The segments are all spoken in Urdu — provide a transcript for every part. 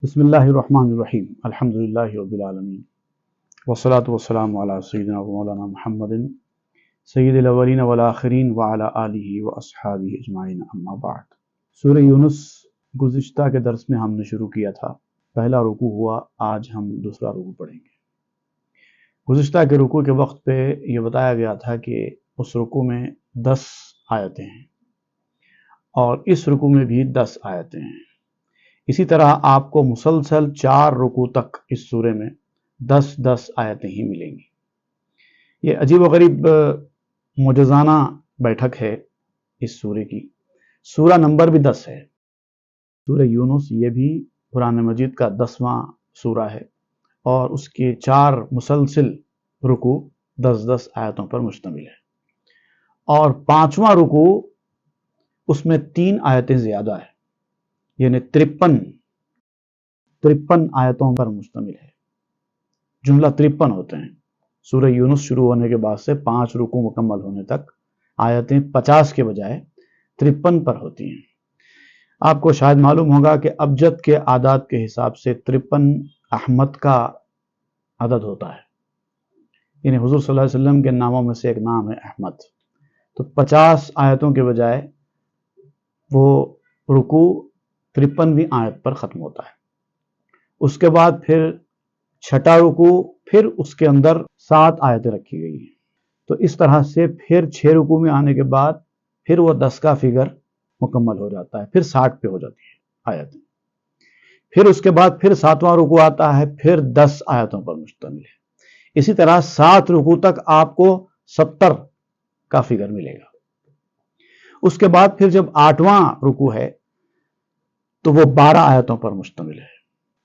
بسم اللہ الرحمن الرحیم الحمدللہ رب العالمین والصلاة والسلام علی سیدنا و مولانا محمد سید الاولین والآخرین وعلی آلہ واصحابہ اجمعین اما بعد۔ سورہ یونس گزشتہ کے درس میں ہم نے شروع کیا تھا، پہلا رکوع ہوا، آج ہم دوسرا رکوع پڑھیں گے۔ گزشتہ کے رکوع کے وقت پہ یہ بتایا گیا تھا کہ اس رکوع میں 10 آیتیں ہیں اور اس رکوع میں بھی 10 آیتیں ہیں۔ اسی طرح آپ کو مسلسل 4 رکوع تک اس سورے میں 10 آیتیں ہی ملیں گی۔ یہ عجیب و غریب معجزانہ بیٹھک ہے اس سورے کی۔ سورہ نمبر بھی 10 ہے۔ سورہ یونس یہ بھی قرآن مجید کا 10واں سورہ ہے اور اس کے 4 مسلسل رکوع 10 آیتوں پر مشتمل ہے، اور 5واں رکوع اس میں 3 آیتیں زیادہ ہے، یعنی 53 آیتوں پر مشتمل ہے۔ جملہ 53 ہوتے ہیں۔ سورہ یونس شروع ہونے کے بعد سے 5 رکوع مکمل ہونے تک آیتیں 50 کے بجائے 53 پر ہوتی ہیں۔ آپ کو شاید معلوم ہوگا کہ ابجد کے اعداد کے حساب سے 53 احمد کا عدد ہوتا ہے، یعنی حضور صلی اللہ علیہ وسلم کے ناموں میں سے ایک نام ہے احمد۔ تو 50 آیتوں کے بجائے وہ رکوع 53ویں آیت پر ختم ہوتا ہے۔ اس کے بعد پھر چھٹا رکوع، پھر اس کے اندر 7 آیتیں رکھی گئی ہیں۔ تو اس طرح سے پھر 6 رکوع میں آنے کے بعد پھر وہ 10 کا فگر مکمل ہو جاتا ہے، پھر 60 پہ ہو جاتی ہے آیتیں۔ پھر اس کے بعد پھر 7واں رکوع آتا ہے، پھر 10 آیتوں پر مشتمل ہے۔ اسی طرح 7 رکوع تک آپ کو 70 کا فگر ملے گا۔ اس کے بعد پھر جب 8واں رکوع ہے تو وہ 12 آیتوں پر مشتمل ہے،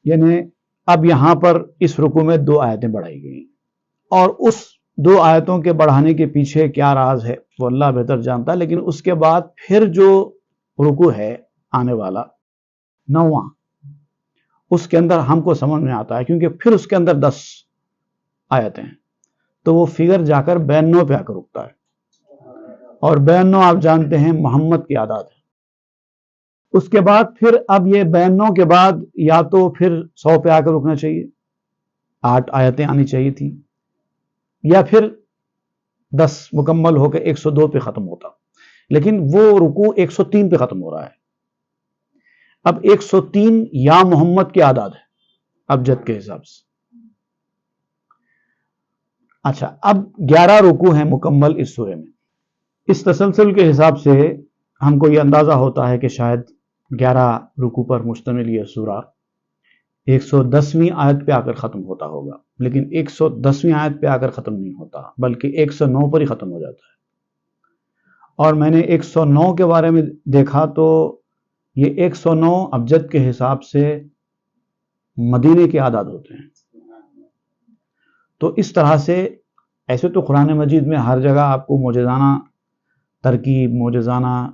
یعنی اب یہاں پر اس رکوع میں 2 آیتیں بڑھائی گئی، اور اس 2 آیتوں کے بڑھانے کے پیچھے کیا راز ہے وہ اللہ بہتر جانتا ہے۔ لیکن اس کے بعد پھر جو رکوع ہے آنے والا 9واں، اس کے اندر ہم کو سمجھ میں آتا ہے، کیونکہ پھر اس کے اندر 10 آیتیں ہیں، تو وہ فگر جا کر 92 پہ آ کر رکتا ہے، اور 92 آپ جانتے ہیں محمد کی اعداد ہے۔ اس کے بعد پھر اب یہ 92 کے بعد یا تو پھر 100 پہ آ کر رکنا چاہیے، 8 آیتیں آنی چاہیے تھی، یا پھر 10 مکمل ہو کے 102 پہ ختم ہوتا، لیکن وہ رکوع 103 پہ ختم ہو رہا ہے۔ اب 103 یا محمد کی اعداد ہے ابجد کے حساب سے۔ اچھا، اب 11 رکوع ہیں مکمل اس سورے میں۔ اس تسلسل کے حساب سے ہم کو یہ اندازہ ہوتا ہے کہ شاید 11 رکوع پر مشتمل یہ سورہ 110ویں آیت پہ آ کر ختم ہوتا ہوگا، لیکن 110ویں آیت پہ آ کر ختم نہیں ہوتا، بلکہ 109 پر ہی ختم ہو جاتا ہے۔ اور میں نے 109 کے بارے میں دیکھا تو یہ 109 ابجد کے حساب سے مدینے کے اعداد ہوتے ہیں۔ تو اس طرح سے ایسے تو قرآن مجید میں ہر جگہ آپ کو معجزانہ ترکیب، معجزانہ،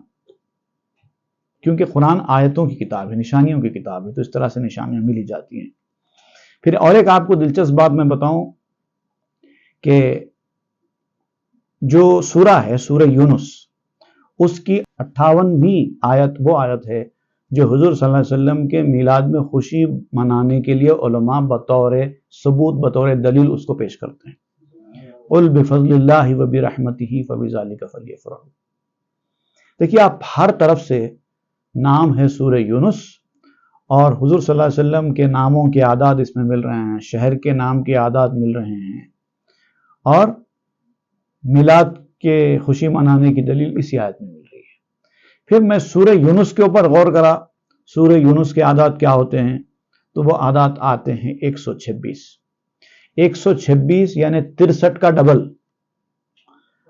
کیونکہ قرآن آیتوں کی کتاب ہے، نشانیوں کی کتاب ہے، تو اس طرح سے نشانیاں ملی جاتی ہیں۔ پھر اور ایک آپ کو دلچسپ بات میں بتاؤں کہ جو سورہ ہے سورہ یونس، اس کی 58ویں آیت وہ آیت ہے جو حضور صلی اللہ علیہ وسلم کے میلاد میں خوشی منانے کے لیے علماء بطور ثبوت، بطور دلیل اس کو پیش کرتے ہیں۔ قُلْ بِفَضْلِ اللَّهِ وَبِرَحْمَتِهِ فَبِذَلِكَ فَلْيَفْرَحُوا۔ دیکھیے، آپ ہر طرف سے نام ہے سورہ یونس، اور حضور صلی اللہ علیہ وسلم کے ناموں کے اعداد اس میں مل رہے ہیں، شہر کے نام کے اعداد مل رہے ہیں، اور میلاد کے خوشی منانے کی دلیل اسی آیت میں مل رہی ہے۔ پھر میں سورہ یونس کے اوپر غور کرا، سورہ یونس کے اعداد کیا ہوتے ہیں، تو وہ اعداد آتے ہیں 126۔ 126 یعنی 63 کا ڈبل،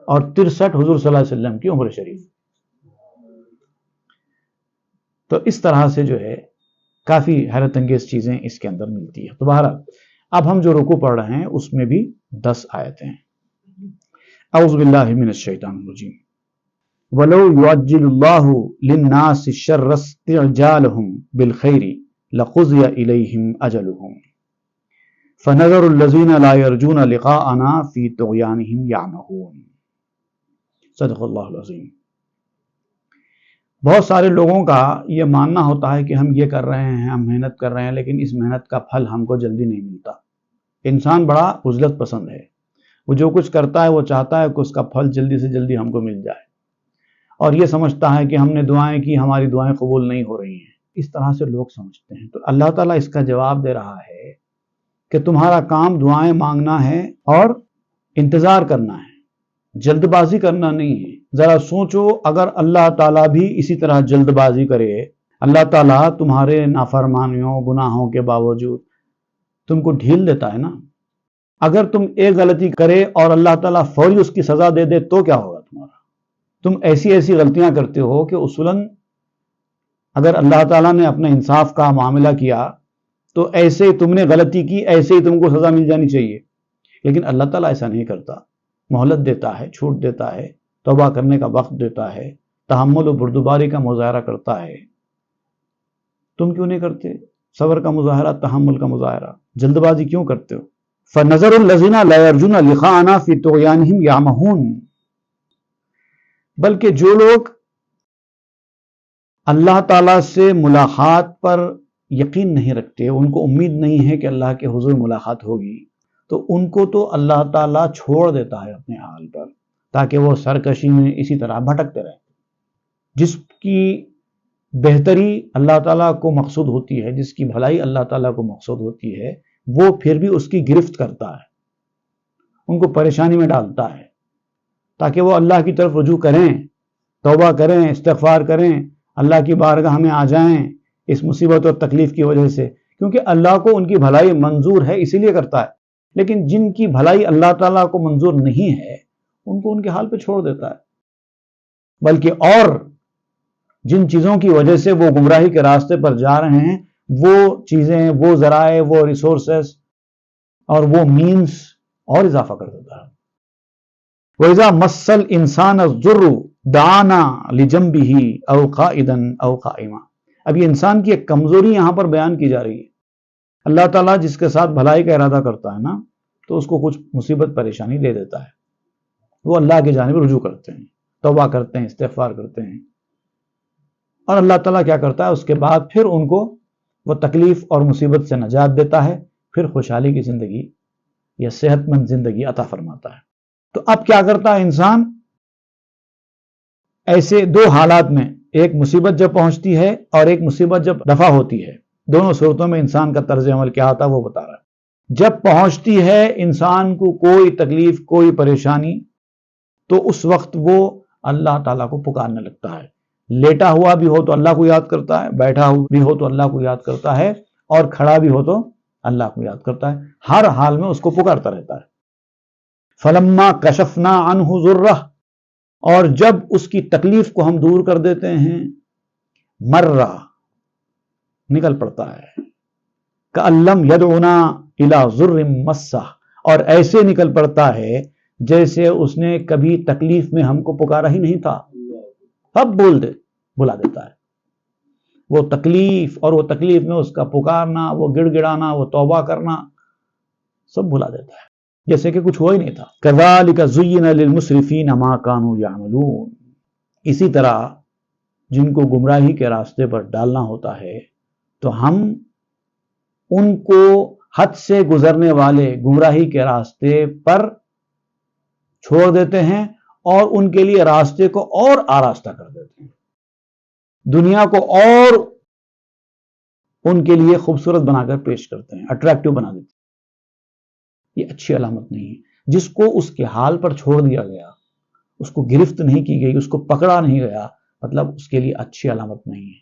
اور 63 حضور صلی اللہ علیہ وسلم کی عمر شریف۔ تو اس طرح سے جو ہے کافی حیرت انگیز چیزیں اس کے اندر ملتی ہیں۔ تو بہرحال اب ہم جو رکوع پڑھ رہے ہیں اس میں بھی 10 آیتیں ہیں۔ اعوذ باللہ من الشیطان الرجیم۔ وَلَوْ يُعَجِّلُ اللَّهُ لِلنَّاسِ الشَّرَّ اسْتِعْجَالَهُم بِالْخَيْرِ لَقُضِيَ إِلَيْهِمْ أَجَلُهُمْ فَنَذَرُ الَّذِينَ لَا يَرْجُونَ لِقَاءَنَا فِي طُغْيَانِهِمْ يَعْمَهُونَ۔ صدق اللہ العظیم۔ بہت سارے لوگوں کا یہ ماننا ہوتا ہے کہ ہم یہ کر رہے ہیں، ہم محنت کر رہے ہیں، لیکن اس محنت کا پھل ہم کو جلدی نہیں ملتا۔ انسان بڑا عجلت پسند ہے، وہ جو کچھ کرتا ہے وہ چاہتا ہے کہ اس کا پھل جلدی سے جلدی ہم کو مل جائے، اور یہ سمجھتا ہے کہ ہم نے دعائیں کی، ہماری دعائیں قبول نہیں ہو رہی ہیں۔ اس طرح سے لوگ سمجھتے ہیں۔ تو اللہ تعالیٰ اس کا جواب دے رہا ہے کہ تمہارا کام دعائیں مانگنا ہے اور انتظار کرنا ہے، جلد بازی کرنا نہیں ہے۔ ذرا سوچو، اگر اللہ تعالیٰ بھی اسی طرح جلد بازی کرے، اللہ تعالیٰ تمہارے نافرمانیوں گناہوں کے باوجود تم کو ڈھیل دیتا ہے نا۔ اگر تم ایک غلطی کرے اور اللہ تعالیٰ فوری اس کی سزا دے دے تو کیا ہوگا تمہارا؟ تم ایسی ایسی غلطیاں کرتے ہو کہ اصولاً اگر اللہ تعالیٰ نے اپنے انصاف کا معاملہ کیا تو ایسے ہی تم نے غلطی کی، ایسے ہی تم کو سزا مل جانی چاہیے، لیکن اللہ تعالیٰ ایسا نہیں کرتا، مہلت دیتا ہے، چھوٹ دیتا ہے، توبہ کرنے کا وقت دیتا ہے، تحمل و بردباری کا مظاہرہ کرتا ہے۔ تم کیوں نہیں کرتے صبر کا مظاہرہ، تحمل کا مظاہرہ؟ جلد بازی کیوں کرتے ہو؟ فَنَظَرُ الَّذِينَ لَا يَرْجُونَ لِقَاءَنَا فِي طُغْيَانِهِمْ يَعْمَهُونَ، بلکہ جو لوگ اللہ تعالیٰ سے ملاقات پر یقین نہیں رکھتے، ان کو امید نہیں ہے کہ اللہ کے حضور ملاقات ہوگی، تو ان کو تو اللہ تعالیٰ چھوڑ دیتا ہے اپنے حال پر، تاکہ وہ سرکشی میں اسی طرح بھٹکتے رہیں۔ جس کی بہتری اللہ تعالیٰ کو مقصود ہوتی ہے، جس کی بھلائی اللہ تعالیٰ کو مقصود ہوتی ہے، وہ پھر بھی اس کی گرفت کرتا ہے، ان کو پریشانی میں ڈالتا ہے، تاکہ وہ اللہ کی طرف رجوع کریں، توبہ کریں، استغفار کریں، اللہ کی بارگاہ میں آ جائیں اس مصیبت اور تکلیف کی وجہ سے، کیونکہ اللہ کو ان کی بھلائی منظور ہے، اسی لیے کرتا ہے۔ لیکن جن کی بھلائی اللہ تعالیٰ کو منظور نہیں ہے، ان کو ان کے حال پہ چھوڑ دیتا ہے، بلکہ اور جن چیزوں کی وجہ سے وہ گمراہی کے راستے پر جا رہے ہیں، وہ چیزیں، وہ ذرائع، وہ ریسورسز اور وہ مینز اور اضافہ کر دیتا ہے۔ وَإِذَا مَسَّ الْإِنسَانَ الضُّرُّ دَعَانَا لِجَنبِهِ أَوْ قَائِدًا أَوْ قَائِمًا۔ اب یہ انسان کی ایک کمزوری یہاں پر بیان کی جا رہی ہے۔ اللہ تعالیٰ جس کے ساتھ بھلائی کا ارادہ کرتا ہے نا، تو اس کو کچھ مصیبت پریشانی دے دیتا ہے، وہ اللہ کی جانب رجوع کرتے ہیں، توبہ کرتے ہیں، استغفار کرتے ہیں، اور اللہ تعالیٰ کیا کرتا ہے، اس کے بعد پھر ان کو وہ تکلیف اور مصیبت سے نجات دیتا ہے، پھر خوشحالی کی زندگی یا صحت مند زندگی عطا فرماتا ہے۔ تو اب کیا کرتا ہے انسان ایسے دو حالات میں، ایک مصیبت جب پہنچتی ہے اور ایک مصیبت جب دفع ہوتی ہے، دونوں صورتوں میں انسان کا طرز عمل کیا ہوتا ہے وہ بتا رہا ہے۔ جب پہنچتی ہے انسان کو کوئی تکلیف، کوئی پریشانی، تو اس وقت وہ اللہ تعالیٰ کو پکارنے لگتا ہے، لیٹا ہوا بھی ہو تو اللہ کو یاد کرتا ہے، بیٹھا ہوا بھی ہو تو اللہ کو یاد کرتا ہے، اور کھڑا بھی ہو تو اللہ کو یاد کرتا ہے، ہر حال میں اس کو پکارتا رہتا ہے۔ فَلَمَّا كَشَفْنَا عَنْهُ ضُرَّهُ، اور جب اس کی تکلیف کو ہم دور کر دیتے ہیں، مرہ نکل پڑتا ہے، كَأَن لَّمْ يَدْعُنَا إِلَىٰ ضُرٍّ مَّسَّهُ، اور ایسے نکل پڑتا ہے جیسے اس نے کبھی تکلیف میں ہم کو پکارا ہی نہیں تھا، اب بلا دیتا ہے۔ وہ تکلیف اور وہ تکلیف میں اس کا پکارنا، وہ گڑ گڑانا، وہ توبہ کرنا، سب بلا دیتا ہے، جیسے کہ کچھ ہوا ہی نہیں تھا۔ كَذَلِكَ زُيِّنَ لِلْمُسْرِفِينَ مَا كَانُوا يَعْمَلُونَ، اسی طرح جن کو گمراہی کے راستے پر ڈالنا ہوتا ہے تو ہم ان کو حد سے گزرنے والے گمراہی کے راستے پر چھوڑ دیتے ہیں، اور ان کے لیے راستے کو اور آراستہ کر دیتے ہیں، دنیا کو اور ان کے لیے خوبصورت بنا کر پیش کرتے ہیں، اٹریکٹیو بنا دیتے ہیں۔ یہ اچھی علامت نہیں ہے۔ جس کو اس کے حال پر چھوڑ دیا گیا، اس کو گرفت نہیں کی گئی، اس کو پکڑا نہیں گیا، مطلب اس کے لیے اچھی علامت نہیں ہے۔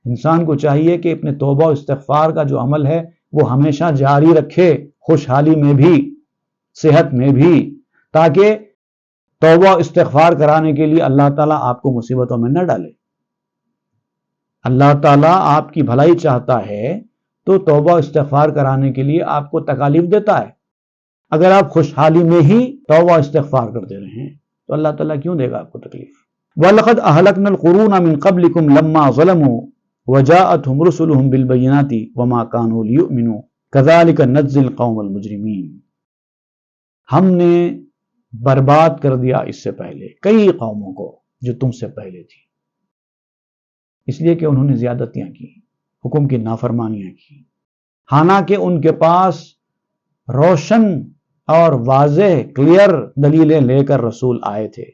انسان کو چاہیے کہ اپنے توبہ و استغفار کا جو عمل ہے وہ ہمیشہ جاری رکھے، خوشحالی میں بھی، صحت میں بھی، تاکہ توبہ و استغفار کرانے کے لیے اللہ تعالیٰ آپ کو مصیبتوں میں نہ ڈالے۔ اللہ تعالیٰ آپ کی بھلائی چاہتا ہے تو توبہ و استغفار کرانے کے لیے آپ کو تکالیف دیتا ہے۔ اگر آپ خوشحالی میں ہی توبہ و استغفار کرتے رہیں تو اللہ تعالیٰ کیوں دے گا آپ کو تکلیف؟ وَلَقَدْ أَهْلَكْنَا الْقُرُونَ مِنْ قَبْلِكُمْ لَمَّا ظَلَمُوا وَجَاءَتْهُمْ رُسُلُهُم بِالْبَيِّنَاتِ وَمَا كَانُوا لِيُؤْمِنُوا كَذَلِكَ نَجْزِي الْقَوْمَ الْمُجْرِمِينَ۔ ہم نے برباد کر دیا اس سے پہلے کئی قوموں کو جو تم سے پہلے تھی، اس لیے کہ انہوں نے زیادتیاں کی، حکم کی نافرمانیاں کی، حالانکہ ان کے پاس روشن اور واضح کلیئر دلیلیں لے کر رسول آئے تھے،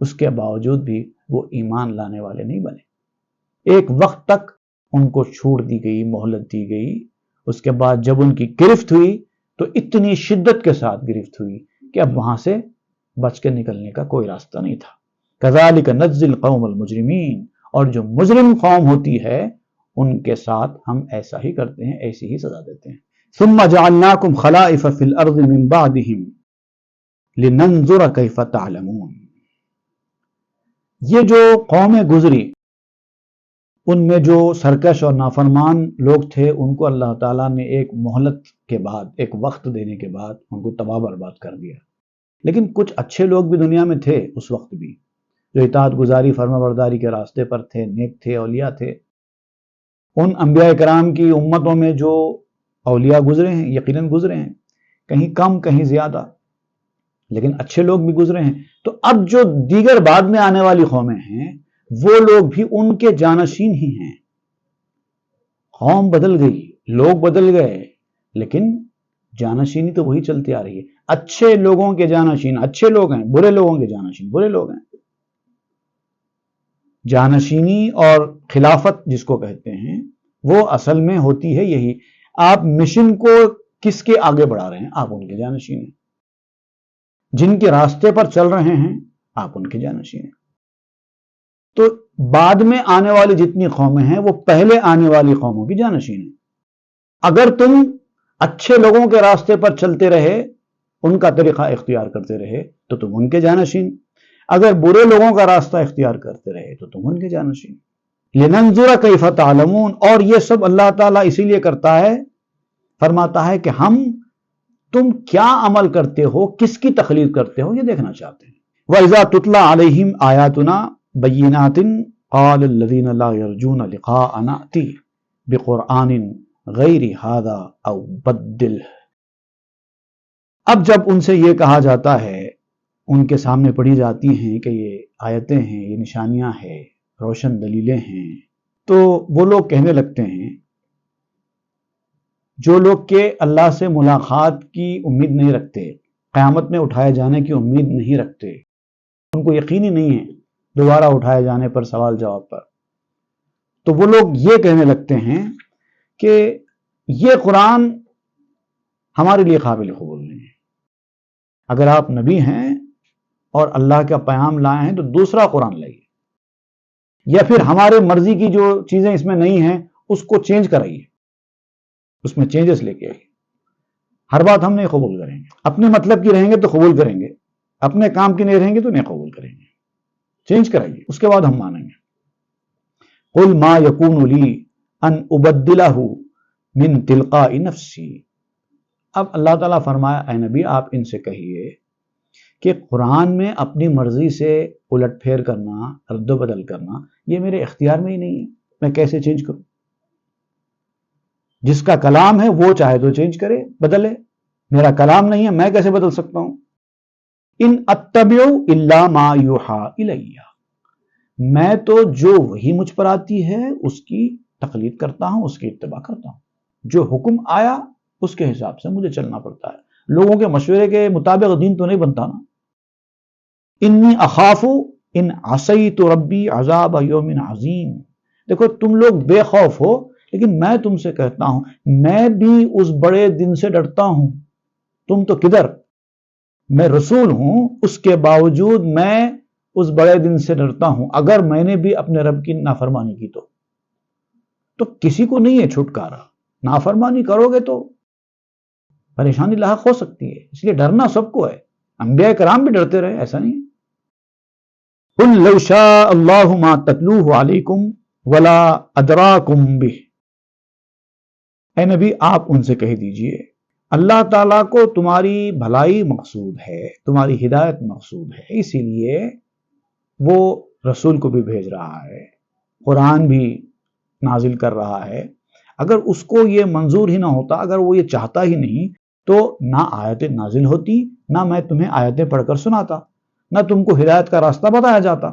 اس کے باوجود بھی وہ ایمان لانے والے نہیں بنے۔ ایک وقت تک ان کو چھوٹ دی گئی، مہلت دی گئی، اس کے بعد جب ان کی گرفت ہوئی تو اتنی شدت کے ساتھ گرفت ہوئی کہ اب وہاں سے بچ کے نکلنے کا کوئی راستہ نہیں تھا۔ کذالک نجزی القوم المجرمین، اور جو مجرم قوم ہوتی ہے ان کے ساتھ ہم ایسا ہی کرتے ہیں، ایسی ہی سزا دیتے ہیں۔ ثم جعلناکم خلائف فی الارض من بعدہم لننظر کیف تعلمون۔ یہ جو قومیں گزری ان میں جو سرکش اور نافرمان لوگ تھے ان کو اللہ تعالیٰ نے ایک مہلت کے بعد، ایک وقت دینے کے بعد ان کو تباہ برباد کر دیا۔ لیکن کچھ اچھے لوگ بھی دنیا میں تھے اس وقت بھی، جو اطاعت گزاری فرما برداری کے راستے پر تھے، نیک تھے، اولیاء تھے۔ ان انبیاء کرام کی امتوں میں جو اولیاء گزرے ہیں یقیناً گزرے ہیں، کہیں کم کہیں زیادہ، لیکن اچھے لوگ بھی گزرے ہیں۔ تو اب جو دیگر بعد میں آنے والی قومیں ہیں وہ لوگ بھی ان کے جانشین ہی ہیں۔ قوم بدل گئی، لوگ بدل گئے، لیکن جانشینی تو وہی چلتی آ رہی ہے۔ اچھے لوگوں کے جانشین اچھے لوگ ہیں، برے لوگوں کے جانشین برے لوگ ہیں۔ جانشینی اور خلافت جس کو کہتے ہیں وہ اصل میں ہوتی ہے یہی، آپ مشن کو کس کے آگے بڑھا رہے ہیں، آپ ان کے جانشین ہیں۔ جن کے راستے پر چل رہے ہیں آپ ان کے جانشین ہیں۔ تو بعد میں آنے والی جتنی قومیں ہیں وہ پہلے آنے والی قوموں کی جانشین ہیں۔ اگر تم اچھے لوگوں کے راستے پر چلتے رہے، ان کا طریقہ اختیار کرتے رہے تو تم ان کے جانشین، اگر برے لوگوں کا راستہ اختیار کرتے رہے تو تم ان کے جانشین۔ لننظر کیف تعلمون، اور یہ سب اللہ تعالیٰ اسی لیے کرتا ہے، فرماتا ہے کہ ہم تم کیا عمل کرتے ہو، کس کی تقلید کرتے ہو، یہ دیکھنا چاہتے ہیں۔ وَإِذَا تُتْلَى عَلَيْهِمْ آيَاتُنَا بَيِّنَاتٍ قَالَ الَّذِينَ لَا يَرْجُونَ لِقَاءَنَا ائْتِ بِقُرْآنٍ غَيْرِ هَذَا أَوْ بَدِّلْهُ۔ اب جب ان سے یہ کہا جاتا ہے، ان کے سامنے پڑھی جاتی ہیں کہ یہ آیتیں ہیں، یہ نشانیاں ہیں، روشن دلیلیں ہیں، تو وہ لوگ کہنے لگتے ہیں، جو لوگ کہ اللہ سے ملاقات کی امید نہیں رکھتے، قیامت میں اٹھائے جانے کی امید نہیں رکھتے، ان کو یقینی نہیں ہے دوبارہ اٹھائے جانے پر، سوال جواب پر، تو وہ لوگ یہ کہنے لگتے ہیں کہ یہ قرآن ہمارے لیے قابل قبول نہیں ہے۔ اگر آپ نبی ہیں اور اللہ کا پیام لائے ہیں تو دوسرا قرآن لائیے، یا پھر ہمارے مرضی کی جو چیزیں اس میں نہیں ہیں اس کو چینج کرائیے، اس میں چینجز لے کے آئیے۔ ہر بات ہم نہیں قبول کریں گے، اپنے مطلب کی رہیں گے تو قبول کریں گے، اپنے کام کی نہیں رہیں گے تو نہیں قبول کریں گے، چینج کرائیے، اس کے بعد ہم مانیں گے۔ قل ما یکون لی ان ابدلہ من تلقاء نفسی۔ اب اللہ تعالیٰ فرمایا، اے نبی آپ ان سے کہیے کہ قرآن میں اپنی مرضی سے الٹ پھیر کرنا، رد و بدل کرنا، یہ میرے اختیار میں ہی نہیں ہے، میں کیسے چینج کروں؟ جس کا کلام ہے وہ چاہے تو چینج کرے، بدلے، میرا کلام نہیں ہے، میں کیسے بدل سکتا ہوں؟ ان اتبع الا ما یوحی الی، میں تو جو وحی مجھ پر آتی ہے اس کی تقلید کرتا ہوں، اس کی اتباع کرتا ہوں، جو حکم آیا اس کے حساب سے مجھے چلنا پڑتا ہے، لوگوں کے مشورے کے مطابق دین تو نہیں بنتا نا۔ انی اخاف ان عصیت ربی عذاب یوم عظیم۔ دیکھو تم لوگ بے خوف ہو، لیکن میں تم سے کہتا ہوں میں بھی اس بڑے دن سے ڈرتا ہوں۔ تم تو کدھر، میں رسول ہوں، اس کے باوجود میں اس بڑے دن سے ڈرتا ہوں۔ اگر میں نے بھی اپنے رب کی نافرمانی کی تو کسی کو نہیں ہے چھٹکارا، نافرمانی کرو گے تو پریشانی لاحق ہو سکتی ہے، اس لیے ڈرنا سب کو ہے، انبیاء کرام بھی ڈرتے رہے، ایسا نہیں ہے۔ قل لو شاء اللہ ما تتلوہ علیکم ولا ادراکم بہ۔ اے نبی آپ ان سے کہہ دیجئے اللہ تعالیٰ کو تمہاری بھلائی مقصود ہے، تمہاری ہدایت مقصود ہے، اسی لیے وہ رسول کو بھی بھیج رہا ہے، قرآن بھی نازل کر رہا ہے۔ اگر اس کو یہ منظور ہی نہ ہوتا، اگر وہ یہ چاہتا ہی نہیں تو نہ آیتیں نازل ہوتی، نہ میں تمہیں آیتیں پڑھ کر سناتا، نہ تم کو ہدایت کا راستہ بتایا جاتا۔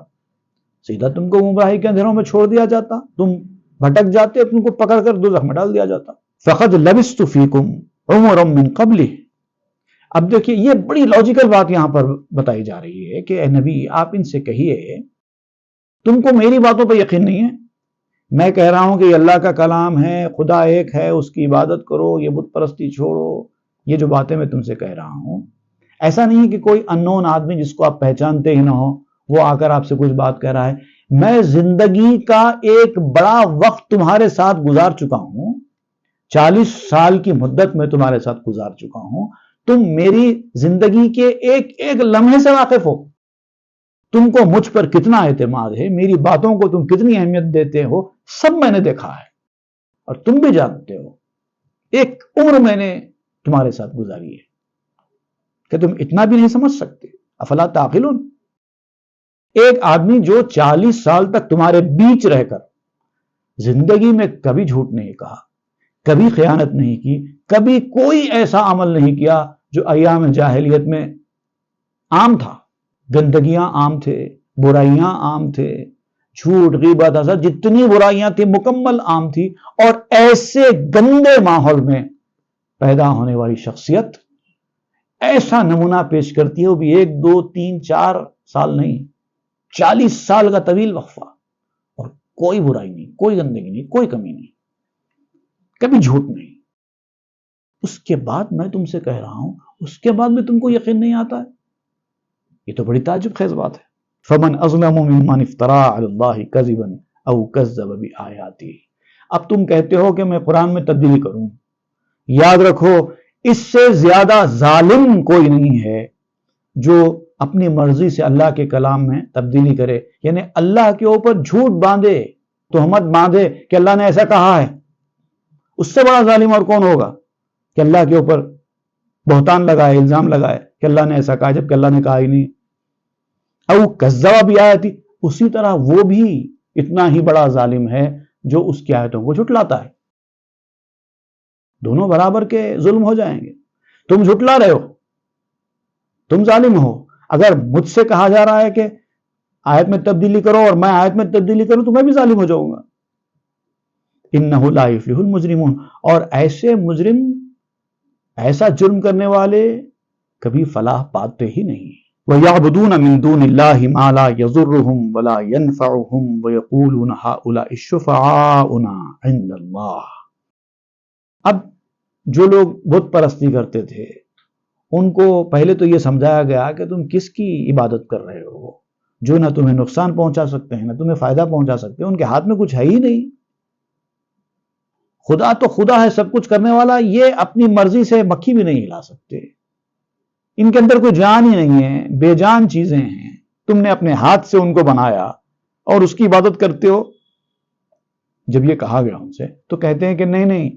سیدھا تم کو گمراہی کے اندھیروں میں چھوڑ دیا جاتا، تم بھٹک جاتے، تم کو پکڑ کر دوزخ میں ڈال دیا جاتا. فقد لبثت فیکم عمرا من قبلہ. اب دیکھیے یہ بڑی لاجیکل بات یہاں پر بتائی جا رہی ہے کہ اے نبی آپ ان سے کہیے تم کو میری باتوں پہ یقین نہیں ہے. میں کہہ رہا ہوں کہ یہ اللہ کا کلام ہے، خدا ایک ہے، اس کی عبادت کرو، یہ بت پرستی چھوڑو. یہ جو باتیں میں تم سے کہہ رہا ہوں، ایسا نہیں ہے کہ کوئی اننون آدمی جس کو آپ پہچانتے ہی نہ ہو وہ آ کر آپ سے کچھ بات کہہ رہا ہے. میں زندگی کا ایک بڑا وقت تمہارے ساتھ گزار چکا ہوں، 40 سال کی مدت میں تمہارے ساتھ گزار چکا ہوں. تم میری زندگی کے ایک ایک لمحے سے واقف ہو. تم کو مجھ پر کتنا اعتماد ہے، میری باتوں کو تم کتنی اہمیت دیتے ہو، سب میں نے دیکھا ہے اور تم بھی جانتے ہو. ایک عمر میں نے تمہارے ساتھ گزاری ہے کہ تم اتنا بھی نہیں سمجھ سکتے. افلا تعقلون. ایک آدمی جو 40 سال تک تمہارے بیچ رہ کر زندگی میں کبھی جھوٹ نہیں کہا، کبھی خیانت نہیں کی، کبھی کوئی ایسا عمل نہیں کیا جو ایام جاہلیت میں عام تھا. گندگیاں عام تھے، برائیاں عام تھے، جھوٹ غیبت حسد جتنی برائیاں تھیں مکمل عام تھی. اور ایسے گندے ماحول میں پیدا ہونے والی شخصیت ایسا نمونہ پیش کرتی ہے، وہ بھی 1 2 3 4 سال نہیں، 40 سال کا طویل وقفہ، اور کوئی برائی نہیں، کوئی گندگی نہیں، کوئی کمی نہیں، کبھی جھوٹ نہیں. اس کے بعد میں تم سے کہہ رہا ہوں، اس کے بعد بھی تم کو یقین نہیں آتا ہے. یہ تو بڑی تعجب خیز بات ہے. فمن اظلم ممن افترى على الله كذبا او كذب بآياته. اب تم کہتے ہو کہ میں قرآن میں تبدیلی کروں. یاد رکھو اس سے زیادہ ظالم کوئی نہیں ہے جو اپنی مرضی سے اللہ کے کلام میں تبدیلی کرے، یعنی اللہ کے اوپر جھوٹ باندھے، تہمت باندھے کہ اللہ نے ایسا کہا ہے. اس سے بڑا ظالم اور کون ہوگا کہ اللہ کے اوپر بہتان لگائے، الزام لگائے کہ اللہ نے ایسا کہا جبکہ اللہ نے کہا ہی نہیں. او کذب بآیاتی، اسی طرح وہ بھی اتنا ہی بڑا ظالم ہے جو اس کی آیتوں کو جھٹلاتا ہے. دونوں برابر کے ظلم ہو جائیں گے. تم جھٹلا رہے ہو، تم ظالم ہو. اگر مجھ سے کہا جا رہا ہے کہ آیت میں تبدیلی کرو اور میں آیت میں تبدیلی کروں تو میں بھی ظالم ہو جاؤں گا. انہ لا یفلح المجرمون. اور ایسے مجرم، ایسا جرم کرنے والے کبھی فلاح پاتے ہی نہیں. وَيَعْبُدُونَ مِن دُونِ اللَّهِ مَا لَا يَضُرُّهُمْ وَلَا يَنْفَعُهُمْ وَيَقُولُونَ هَؤُلَاءِ شُفَعَاؤُنَا عِندَ اللَّهِ. اب جو لوگ بت پرستی کرتے تھے ان کو پہلے تو یہ سمجھایا گیا کہ تم کس کی عبادت کر رہے ہو جو نہ تمہیں نقصان پہنچا سکتے ہیں نہ تمہیں فائدہ پہنچا سکتے ہیں. ان کے ہاتھ میں کچھ ہے ہی نہیں. خدا تو خدا ہے، سب کچھ کرنے والا. یہ اپنی مرضی سے مکھی بھی نہیں ہلا سکتے. ان کے اندر کوئی جان ہی نہیں ہے، بے جان چیزیں ہیں. تم نے اپنے ہاتھ سے ان کو بنایا اور اس کی عبادت کرتے ہو. جب یہ کہا گیا ان سے تو کہتے ہیں کہ نہیں نہیں،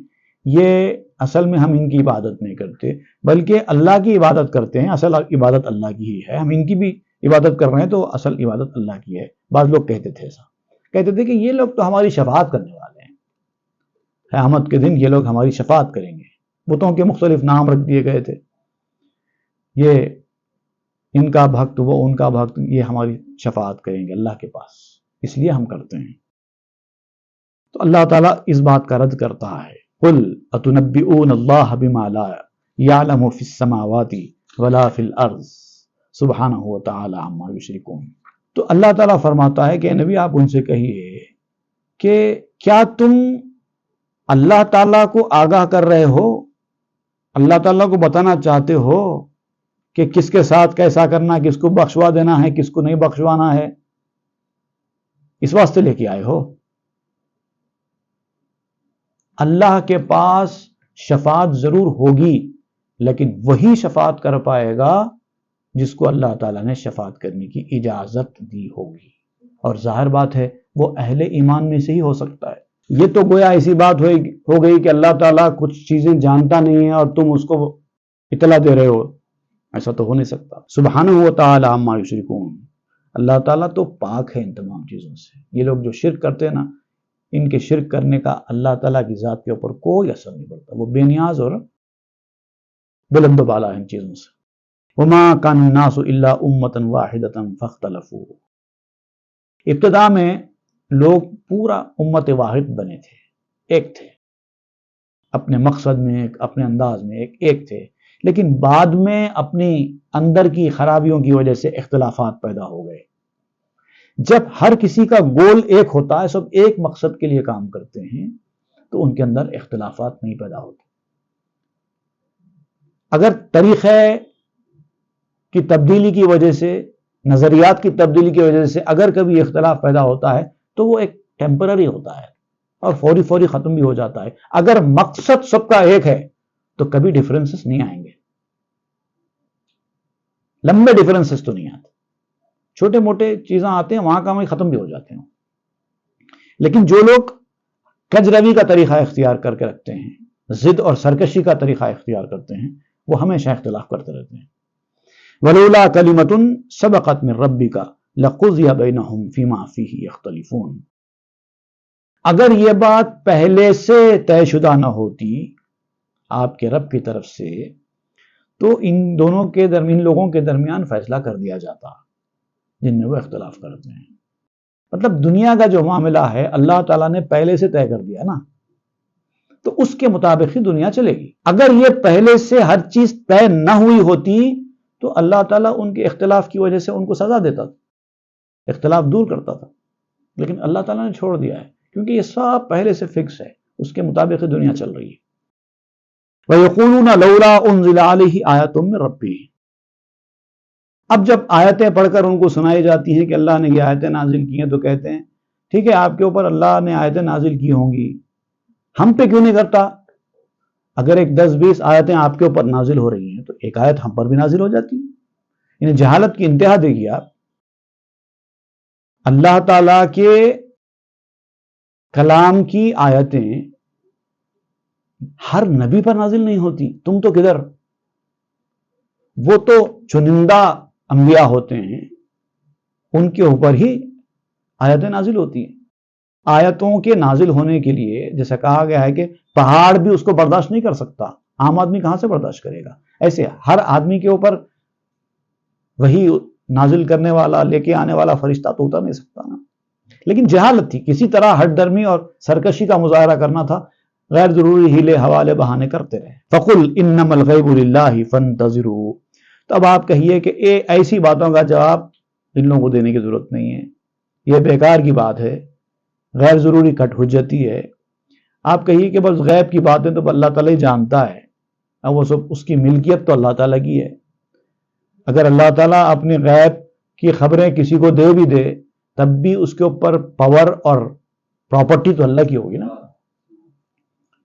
یہ اصل میں ہم ان کی عبادت نہیں کرتے بلکہ اللہ کی عبادت کرتے ہیں. اصل عبادت اللہ کی ہی ہے، ہم ان کی بھی عبادت کر رہے ہیں تو اصل عبادت اللہ کی ہے. بعض لوگ کہتے تھے ایسا، کہتے تھے کہ یہ لوگ تو ہماری شفاعت کرنے والے ہیں، قیامت کے دن یہ لوگ ہماری شفاعت کریں گے. بتوں کے مختلف نام رکھ دیے گئے تھے، یہ ان کا بھکت، وہ ان کا بھکت، یہ ہماری شفاعت کریں گے اللہ کے پاس، اس لیے ہم کرتے ہیں. تو اللہ تعالیٰ اس بات کا رد کرتا ہے. قل اتنبئون اللہ بما لا یعلم فی السماوات ولا فی الارض سبحانہ وتعالی عما یشرکون. تو اللہ تعالیٰ فرماتا ہے کہ نبی آپ ان سے کہیے کہ کیا تم اللہ تعالیٰ کو آگاہ کر رہے ہو، اللہ تعالیٰ کو بتانا چاہتے ہو کہ کس کے ساتھ کیسا کرنا، کس کو بخشوا دینا ہے، کس کو نہیں بخشوانا ہے. اس واسطے لے کے آئے ہو. اللہ کے پاس شفاعت ضرور ہوگی لیکن وہی شفاعت کر پائے گا جس کو اللہ تعالیٰ نے شفاعت کرنے کی اجازت دی ہوگی. اور ظاہر بات ہے وہ اہل ایمان میں سے ہی ہو سکتا ہے. یہ تو گویا ایسی بات ہو گئی کہ اللہ تعالیٰ کچھ چیزیں جانتا نہیں ہے اور تم اس کو اطلاع دے رہے ہو. ایسا تو ہو نہیں سکتا. سبحانہ و تعالی عما یشرکون. اللہ تعالیٰ تو پاک ہے ان تمام چیزوں سے. یہ لوگ جو شرک کرتے ہیں نا، ان کے شرک کرنے کا اللہ تعالیٰ کی ذات کے اوپر کوئی اثر نہیں پڑتا. وہ بے نیاز اور بلند و بالا ان چیزوں سے. وما کان الناس الا امة واحدة فاختلفوا. ابتدا میں لوگ پورا امت واحد بنے تھے، ایک تھے، اپنے مقصد میں اپنے انداز میں ایک تھے، لیکن بعد میں اپنی اندر کی خرابیوں کی وجہ سے اختلافات پیدا ہو گئے۔ جب ہر کسی کا گول ایک ہوتا ہے، سب ایک مقصد کے لیے کام کرتے ہیں، تو ان کے اندر اختلافات نہیں پیدا ہوتے۔ اگر طریقے کی تبدیلی کی وجہ سے، نظریات کی تبدیلی کی وجہ سے اگر کبھی اختلاف پیدا ہوتا ہے تو وہ ایک ٹیمپرری ہوتا ہے اور فوری ختم بھی ہو جاتا ہے۔ اگر مقصد سب کا ایک ہے تو کبھی ڈیفرنسز نہیں آئیں گے، لمبے ڈیفرنسز تو نہیں آتے، چھوٹے موٹے چیزیں آتے ہیں، وہاں کا ختم بھی ہو جاتے ہیں۔ لیکن جو لوگ کج روی کا طریقہ اختیار کر کے رکھتے ہیں، ضد اور سرکشی کا طریقہ اختیار کرتے ہیں، وہ ہمیشہ اختلاف کرتے رہتے ہیں۔ وَلَوْلَا كَلِمَةٌ سَبَقَتْ مِنْ رَبِّكَ لَقُضِيَ بَيْنَهُمْ فِيمَا فِيهِ يَخْتَلِفُونَ۔ اگر یہ بات پہلے سے طے شدہ نہ ہوتی آپ کے رب کی طرف سے، تو ان لوگوں کے درمیان فیصلہ کر دیا جاتا جن میں وہ اختلاف کرتے ہیں۔ مطلب دنیا کا جو معاملہ ہے اللہ تعالیٰ نے پہلے سے طے کر دیا نا، تو اس کے مطابق ہی دنیا چلے گی۔ اگر یہ پہلے سے ہر چیز طے نہ ہوئی ہوتی تو اللہ تعالیٰ ان کے اختلاف کی وجہ سے ان کو سزا دیتا تھا، اختلاف دور کرتا تھا، لیکن اللہ تعالیٰ نے چھوڑ دیا ہے کیونکہ یہ سب پہلے سے فکس ہے، اس کے مطابق ہی دنیا چل رہی ہے۔ وَيَقُولُونَ لَوْلَا أُنزِلَ عَلَيْهِ آيَةٌ مِّن رَّبِّهِ۔ اب جب آیتیں پڑھ کر ان کو سنائی جاتی ہیں کہ اللہ نے یہ آیتیں نازل کی ہیں، تو کہتے ہیں ٹھیک ہے آپ کے اوپر اللہ نے آیتیں نازل کی ہوں گی، ہم پہ کیوں نہیں کرتا؟ اگر ایک 10-20 آیتیں آپ کے اوپر نازل ہو رہی ہیں تو ایک آیت ہم پر بھی نازل ہو جاتی ہے۔ یعنی جہالت کی انتہا دیکھیے آپ، اللہ تعالیٰ کے کلام کی آیتیں ہر نبی پر نازل نہیں ہوتی، تم تو کدھر، وہ تو چنندہ انبیاء ہوتے ہیں، ان کے اوپر ہی آیتیں نازل ہوتی ہیں۔ آیتوں کے نازل ہونے کے لیے جیسا کہا گیا ہے کہ پہاڑ بھی اس کو برداشت نہیں کر سکتا، عام آدمی کہاں سے برداشت کرے گا؟ ایسے ہر آدمی کے اوپر وہی نازل کرنے والا، لے کے آنے والا فرشتہ تو اتر نہیں سکتا نا۔ لیکن جہالت تھی، کسی طرح ہٹ درمی اور سرکشی کا مظاہرہ کرنا تھا، غیر ضروری ہیلے حوالے بہانے کرتے رہے۔ فَقُلْ إِنَّمَا الْغَيْبُ لِلَّهِ فَانْتَظِرُوا۔ تو اب آپ کہیے کہ ایسی باتوں کا جواب ان لوگوں کو دینے کی ضرورت نہیں ہے، یہ بیکار کی بات ہے، غیر ضروری کٹ حجتی ہے۔ آپ کہیے کہ بس غیب کی باتیں تو اللہ تعالیٰ ہی جانتا ہے، اب وہ سب اس کی ملکیت تو اللہ تعالیٰ کی ہے۔ اگر اللہ تعالیٰ اپنی غیب کی خبریں کسی کو دے بھی دے تب بھی اس کے اوپر پاور اور پراپرٹی تو اللہ کی ہوگی نا،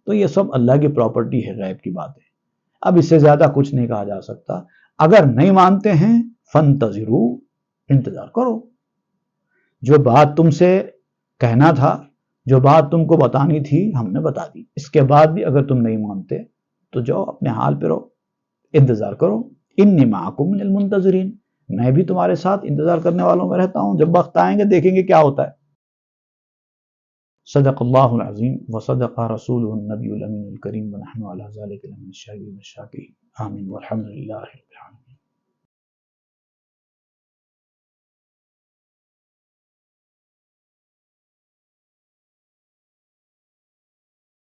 تو یہ سب اللہ کی پراپرٹی ہے، غیب کی بات ہے۔ اب اس سے زیادہ کچھ نہیں کہا جا سکتا۔ اگر نہیں مانتے ہیں فانتظروا، انتظار کرو، جو بات تم سے کہنا تھا، جو بات تم کو بتانی تھی ہم نے بتا دی، اس کے بعد بھی اگر تم نہیں مانتے تو جاؤ اپنے حال پہ رہو، انتظار کرو۔ انی معکم من المنتظرین، میں بھی تمہارے ساتھ انتظار کرنے والوں میں رہتا ہوں، جب وقت آئیں گے دیکھیں گے کیا ہوتا ہے۔ صدق اللہ العظیم وصدق رسولہ النبی الامین الکریم ونحن علی ذلک من الشاہدین والشاکرین، آمین والحمد للہ رب العالمین۔